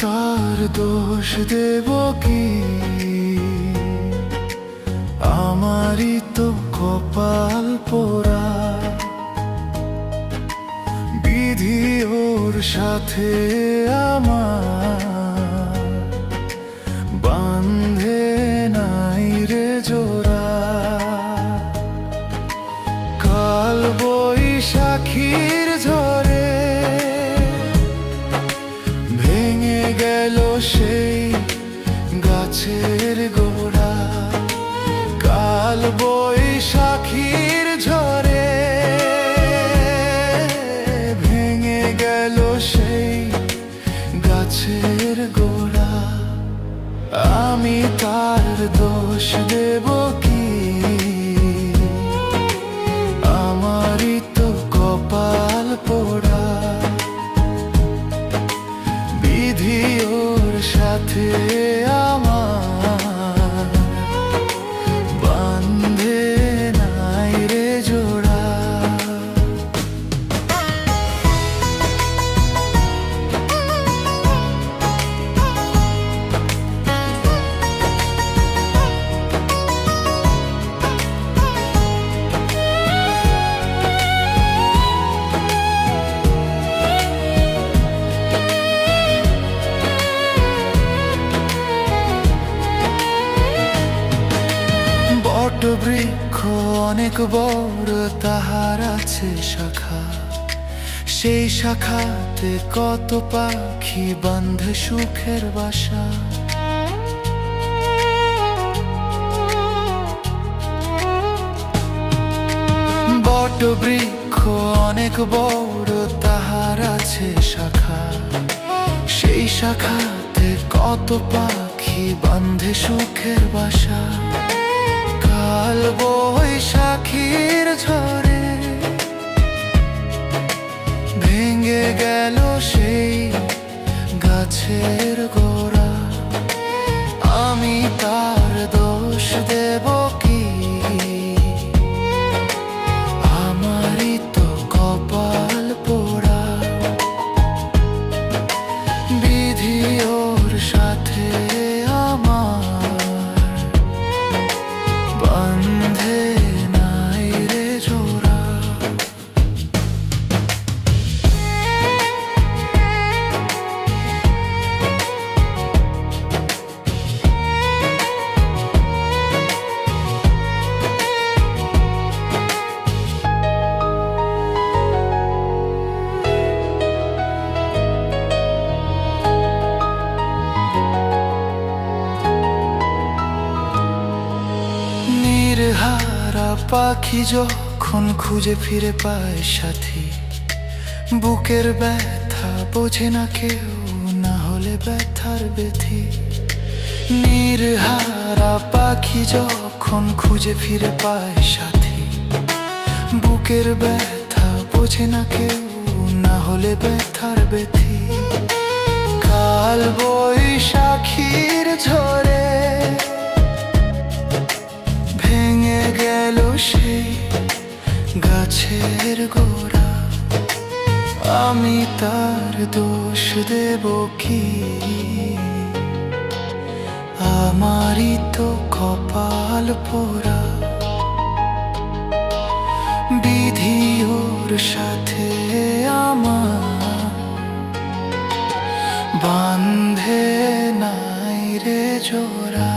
তার দোষ দেব কি? আমারই তো কপাল পোড়া, বিধি ওর সাথে আমার বান্ধে নাই রে জোড়া। কাল বৈশাখীর ঝড়ে ভেঙে গেল সেই গাছের গোড়া। কাল বৈশাখীর ঝড়ে ভেঙে গেল সেই গাছের গোড়া। আমি তার দোষ দেব কি? আমারই তো কপাল পোড়া, বিধি ওর সাথে আমার বান্ধে নাই রে জোড়া। বৃক্ষ অনেক বড়, তাহার আছে শাখা। সেই শাখাতে কত পাখি বাঁধে সুখের বাসা। বট বৃক্ষ অনেক বড়, তাহার আছে শাখা। সেই শাখাতে কত পাখি বাঁধে সুখের বাসা। কাল বৈশাখীর ঝড়ে ভেঙে গেল সেই গাছের গোড়া। আমি তার দোষ দেব কি? আমারই তো কপাল পোড়া, বিধি ওর সাথে আমার বান্ধে নাই রে জোড়া। হারা পাখি যখন খুঁজে ফিরে পায় সাথী, বুকের ব্যথা বোঝে না কেউ, না হলে ব্যথার ব্যথি। নির্হারা পাখি যখন খুঁজে ফিরে পায় সাথী, বুকের ব্যথা বোঝে না কেউ, না হলে ব্যথার ব্যথি। কাল বৈশাখীর ঝড়ে ভেঙে গেল সেই গাছের গোড়া। আমি তার দোষ দেব কি? আমারই তো কপাল পোড়া, বিধি ওর সাথে আমার বান্ধে নাই রে জোড়া।